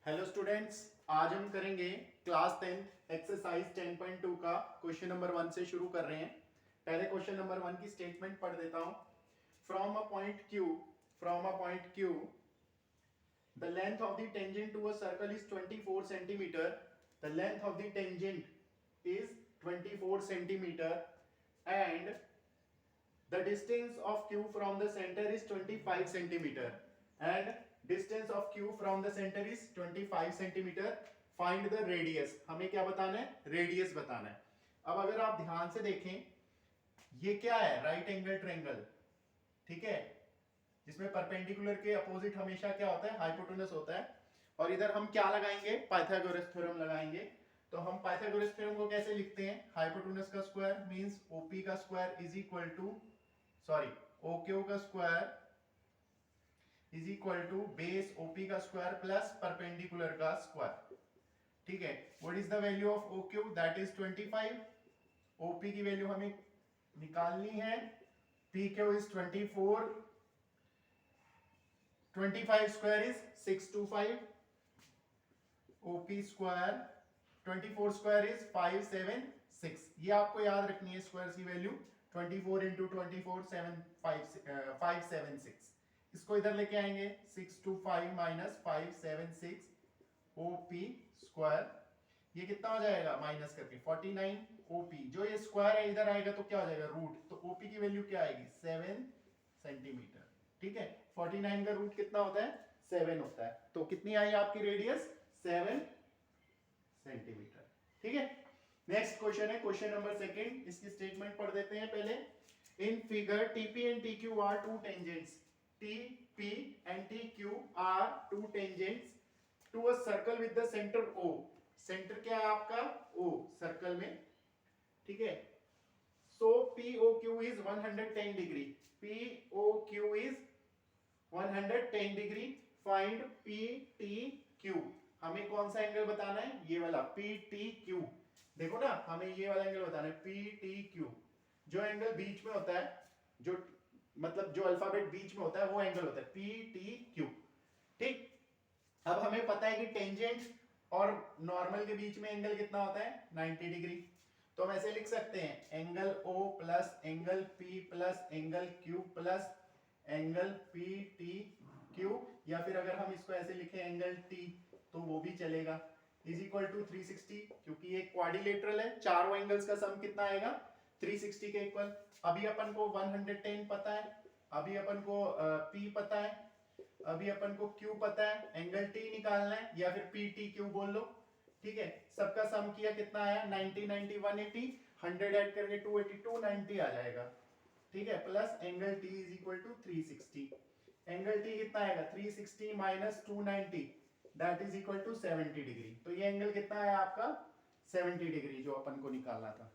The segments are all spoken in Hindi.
हेलो स्टूडेंट्स, आज हम करेंगे क्लास 10 एक्सरसाइज 10.2 का क्वेश्चन नंबर 1 से शुरू कर रहे हैं। पहले क्वेश्चन नंबर 1 की स्टेटमेंट पढ़ देता हूं। From a point Q the length of the tangent to a circle is 24 centimetre. The length of the tangent is 24 centimetre and the distance of Q from the center is 25 centimeter and distance of Q from the center is 25 centimeter. Find the radius. हमें क्या बताना है? रेडियस बताना है। अब अगर आप ध्यान से देखें, ये क्या है? राइट एंगल ट्रायंगल, ठीक है, जिसमें परपेंडिकुलर के अपोजिट हमेशा क्या होता है? हाइपोटेनस होता है। और इधर हम क्या लगाएंगे? पाइथागोरस थ्योरम लगाएंगे। तो हम पाइथागोरस थ्योरम को कैसे लिखते हैं? हाइपोटेनस का स्क्वायर मींस ओपी का square is equal to OQ का square is equal to base OP का स्क्वायर प्लस परपेंडिकुलर का स्क्वायर। ठीक है, what is the value of OQ? That is 25। OP की वैल्यू हमें निकालनी है। PQ is 24, 25 square is 625, OP square 24 square is 576। ये आपको याद रखनी है स्क्वायर की वैल्यू। 24 इंटू 24 576। इसको इधर लेके आएंगे 625 माइनस 576 OP स्क्वायर। ये कितना हो जाएगा? माइनस करके 49 OP। जो ये स्क्वायर है इधर आएगा तो क्या हो जाएगा? रूट। तो OP की वैल्यू क्या आएगी? 7 सेंटीमीटर। ठीक है, 49 का रूट कितना होता है? 7 होता है। तो कितनी आई आपकी रेडियस? 7 सेंटीमीटर। ठीक है, नेक्स्ट क्वेश्चन है क्वेश्चन नंबर 2। इसकी स्टेटमेंट पढ़ देते हैं पहले। In figure TP and TQ are two tangents. TP and TQ are two tangents to a circle with the centre O। Centre क्या है आपका? O सर्कल में। ठीक है, so POQ is 110 degree. POQ is 110 degree. Find PTQ। हमें कौन सा एंगल बताना है? ये वाला PTQ। देखो ना, हमें ये वाला एंगल बताना है PTQ। जो एंगल बीच में होता है, जो मतलब जो अल्फाबेट बीच में होता है वो एंगल होता है PTQ। ठीक, अब हमें पता है कि टेंजेंट और नॉर्मल के बीच में एंगल कितना होता है? 90 डिग्री। तो हम ऐसे लिख सकते हैं angle O plus angle P plus angle Q plus angle PTQ। या फिर अगर हम इसको ऐसे लिखें एंगल T तो वो भी चलेगा। इज इक्वल टू 360, क्योंकि ये क्वाड्रिलेटरल है। चारों एंगल्स का सम कितना आएगा? 360 के इक्वल। अभी अपन को 110 पता है, अभी अपन को P पता है, अभी अपन को Q पता है, एंगल T निकालना है या फिर PTQ बोल लो। ठीक है, सबका सम किया कितना आया? 90 90 180, 100 ऐड करके 280, 290 आ जाएगा। ठीक है, plus angle T is equal to 360। Angle T कितना आएगा? 360 minus 290 that is equal to 70 degree. तो ये एंगल कितना है आपका? 70 डिग्री जो अपन को निकालना था।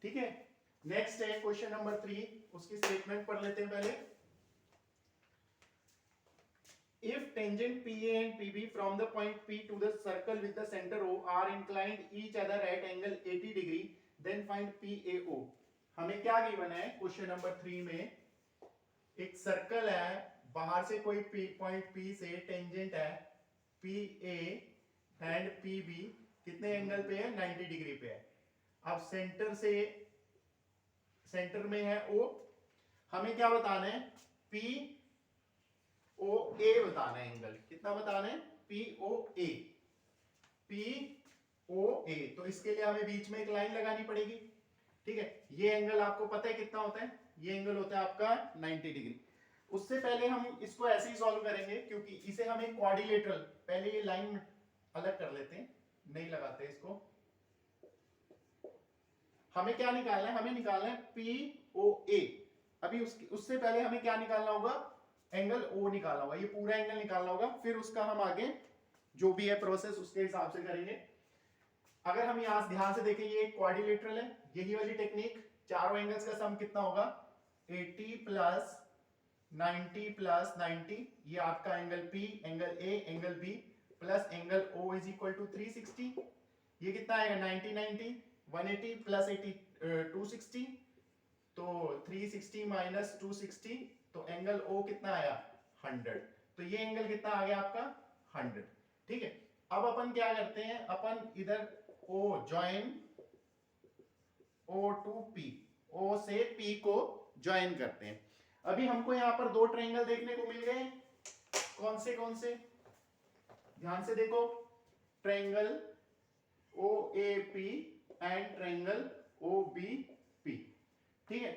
ठीक है, नेक्स्ट है क्वेश्चन नंबर 3। उसकी स्टेटमेंट पढ़ लेते हैं पहले। If tangent PA and PB from the point P to the circle with the center O are inclined each other at angle 80 degree, then find PAO। हमें क्या गिवन है क्वेश्चन नंबर 3 में? एक सर्कल है, बाहर से कोई पॉइंट P से टेंजेंट है PA एंड PB कितने एंगल पे है? 90 डिग्री पे है। अब सेंटर में है O। हमें क्या बताना है? POA बताना है। एंगल कितना बताना है? POA। POA। तो इसके लिए हमें बीच में एक लाइन लगानी पड़ेगी। ठीक है, ये एंगल आपको पता है कितना होता है? ये एंगल होता है आपका 90 डिग्री। उससे पहले हम इसको ऐसे ही सॉल्व करेंगे, क्योंकि इसे हमें क्वाड्रिलेटरल, पहले ये लाइन अलग कर लेते हैं, नहीं लगाते इसको। हमें क्या निकालना है? हमें निकालना है POA। अभी उससे पहले हमें क्या निकालना होगा? एंगल O निकालना होगा। ये पूरा एंगल निकालना होगा, फिर उसका हम आगे जो भी है प्रोसेस उसके हिसाब से करेंगे। अगर हम यहां ध्यान से देखें, ये क्वाड्रिलेटरल है, यही वाली टेक्निक। चारों एंगल्स का सम कितना होगा? 80 प्लस 90 प्लस 90, ये आपका angle P, angle A, angle B plus angle O is equal to 360। ये कितना आएगा? 90 90, 180 प्लस 80 260। तो 360 माइनस 260, तो एंगल O कितना आया? 100। तो ये एंगल कितना आ गया आपका? 100। ठीक है, अब अपन क्या करते हैं, अपन इधर O join O to P, O से P को ज्वाइन करते हैं। अभी हमको यहाँ पर दो ट्रायंगल देखने को मिल गए, कौन से, ध्यान से देखो, triangle OAP and triangle OBP, ठीक है।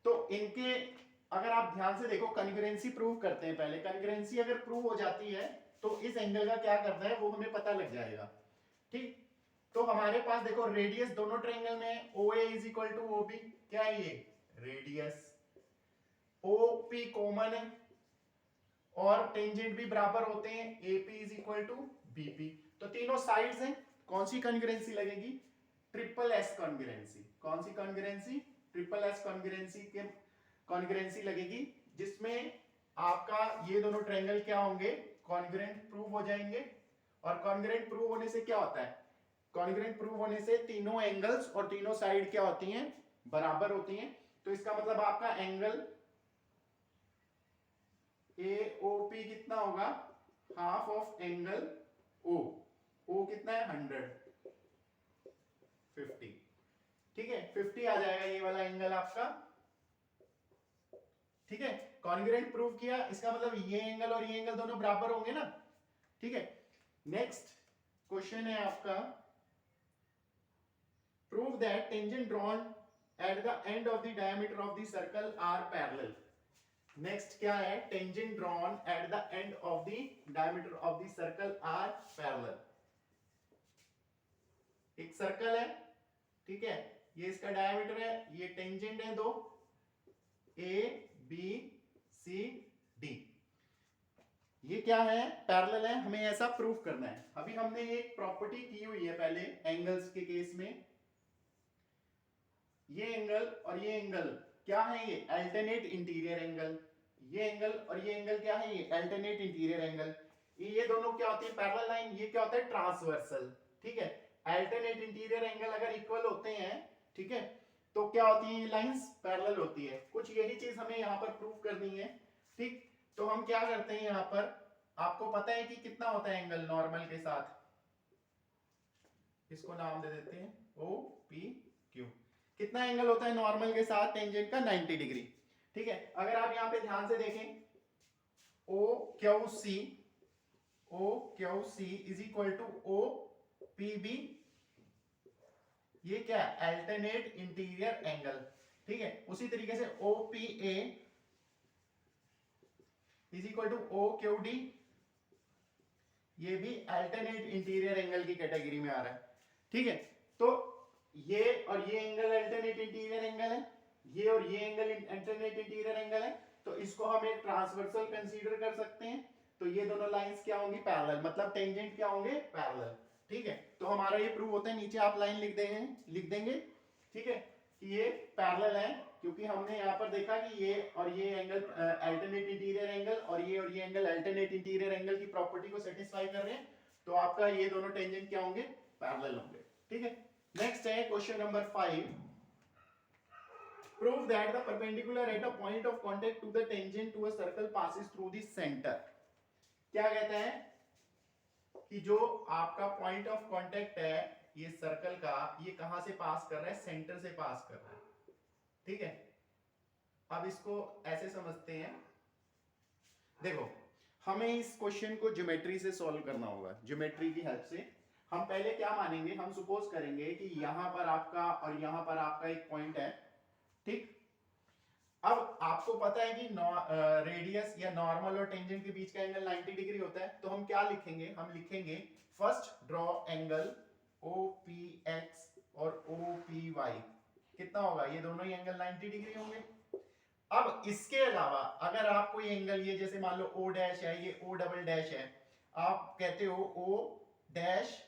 तो इनके अगर आप ध्यान से देखो, कॉन्ग्रुएंसी प्रूव करते हैं पहले। कॉन्ग्रुएंसी अगर प्रूव हो जाती है तो इस एंगल का क्या करना है वो हमें पता लग जाएगा, ठीक। तो हमारे पास देखो रेडियस दोनों ट्रायंगल में OA is equal to OB, क्या है ये रेडियस, OP कॉमन है और टेंजेंट भी बराबर होते हैं, AP is equal to BP। तो तीनों साइड्स हैं, कौन सी कॉन्ग्रुएंसी लगेगी, ट्रिपल एस कॉन्ग्रुएंसी। कौन सी कॉन्ग्रुएंसी, ट्रिपल एस कॉन्ग्रुएंसी के कॉन्ग्रुएंसी लगेगी, जिसमें आपका ये दोनों ट्रायंगल क्या होंगे, कॉन्ग्रुएंट प्रूव हो जाएंगे। और कॉन्ग्रुएंट प्रूव होने से क्या होता है, कॉन्ग्रुएंट प्रूव होने से तीनों एंगल्स और तीनों साइड क्या होती हैं, बराबर होती हैं। तो इसका मतलब आपका एंगल AOP कितना होगा, हाफ ऑफ एंगल O कितना है 150, ठीक है, 50 आ जाएगा ये वाला एंगल आपका, ठीक है। कॉन्ग्रुएंट प्रूव किया, इसका मतलब ये एंगल और ये एंगल दोनों बराबर होंगे ना, ठीक है। नेक्स्ट क्वेश्चन है आपका, prove that tangent drawn at the end of the diameter of the circle are parallel. Next क्या है, tangent drawn at the end of the diameter of the circle are parallel. एक सर्कल है, ठीक है, ये इसका डायमीटर है, ये टेंजेंट है दो, A B C D, ये क्या है, पैरेलल है, हमें ऐसा प्रूफ करना है। अभी हमने एक प्रॉपर्टी की हुई है पहले एंगल्स के केस में, ये एंगल और ये एंगल क्या है, ये अल्टरनेट इंटीरियर एंगल, ये एंगल और ये एंगल क्या है, ये अल्टरनेट इंटीरियर एंगल। ये दोनों क्या होती है, पैरेलल लाइन, ये क्या होता है, ट्रांसवर्सल, ठीक है। अल्टरनेट इंटीरियर एंगल अगर इक्वल होते हैं, ठीक है, तो क्या होती है, ये लाइंस पैरेलल होती है। कुछ यही चीज हमें यहाँ पर प्रूव करनी है, ठीक। तो हम क्या करते हैं, यहाँ पर आपको पता है कि कितना होता है एंगल नॉर्मल के साथ, इसको नाम दे देते हैं OPQ। कितना एंगल होता है नॉर्मल के साथ टेंजेंट का, 90 डिग्री, ठीक है। अगर आप यहाँ पे ध्यान से देखें, OQC is equal to OPB, ये क्या है, अल्टरनेट इंटीरियर एंगल, ठीक है। उसी तरीके से OPA is equal to OQD, ये भी अल्टरनेट इंटीरियर एंगल की कैटेगरी में आ रहा है, ठीक है। तो ये और ये एंगल अल्टरनेट इंटीरियर एंगल है, ये और ये एंगल अल्टरनेट इंटीरियर एंगल है, तो इसको हम एक ट्रांसवर्सल कंसीडर कर सकते हैं। तो ये दोनों लाइंस क्या होंगी, पैरेलल, मतलब टेंजेंट क्या होंगे, पैरेलल, ठीक है। तो हमारा ये प्रूव होता है, नीचे आप लाइन लिख देंगे, ठीक है, कि ये पैरेलल है, क्योंकि हमने यहाँ पर देखा कि ये और ये एंगल अल्टरनेट इंटीरियर एंगल और ये एंगल अल्टरनेट इंटीरियर एंगल की प्रॉपर्टी को सेटिस्फाई कर रहे हैं। तो आपका ये दोनों टेंजेंट क्या होंगे, पैरेलल होंगे, ठीक है। नेक्स्ट है question number 5, prove that the perpendicular at a point of contact to the tangent to a circle passes through the centre. क्या कहता है कि जो आपका पॉइंट ऑफ कांटेक्ट है ये सर्कल का, ये कहां से पास कर रहा है, सेंटर से पास कर रहा है, ठीक है। अब इसको ऐसे समझते हैं, देखो हमें इस क्वेश्चन को ज्योमेट्री से सॉल्व करना होगा। ज्योमेट्री की हेल्प से हम पहले क्या मानेंगे, हम सपोज करेंगे कि यहां पर आपका और यहां पर आपका एक पॉइंट है, ठीक। अब आपको पता है कि रेडियस या नॉर्मल और टेंजेंट के बीच का एंगल 90 डिग्री होता है। तो हम क्या लिखेंगे, हम लिखेंगे फर्स्ट ड्रॉ एंगल OPX और OPY, कितना होगा, ये दोनों ही एंगल 90 डिग्री होंगे। अब इसके अलावा अगर आपको ये एंगल, ये जैसे मान लो O डैश है, ये O डबल डैश है, आप कहते हो O डैश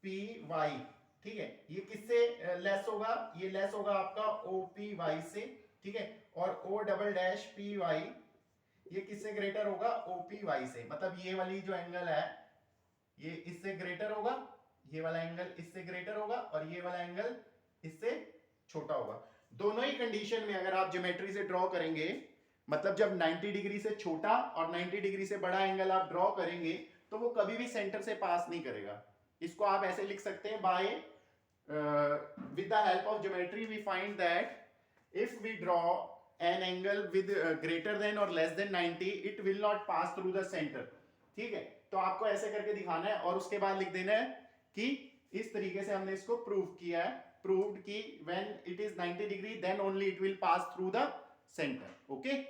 PY, ठीक है, ये किससे लेस होगा, ये लेस होगा आपका OPY से, ठीक है। और O डबल डैश PY ये किससे ग्रेटर होगा, OPY से, मतलब ये वाली जो एंगल है ये इससे ग्रेटर होगा, ये वाला एंगल इससे ग्रेटर होगा और ये वाला एंगल इससे छोटा होगा। दोनों ही कंडीशन में अगर आप ज्योमेट्री से ड्रॉ करेंगे, मतलब जब 90 डिग्री से छोटा और 90 डिग्री से बड़ा एंगल आप ड्रॉ करेंगे, तो वो कभी भी सेंटर से पास नहीं करेगा। इसको आप ऐसे लिख सकते हैं, bye with the help of geometry we find that if we draw an angle with greater than or less than 90 it will not pass through the center। ठीक है, तो आपको ऐसे करके दिखाना है और उसके बाद लिख देना है कि इस तरीके से हमने इसको प्रूव किया है, प्रूव्ड कि when it is 90 degree then only it will pass through the center। Okay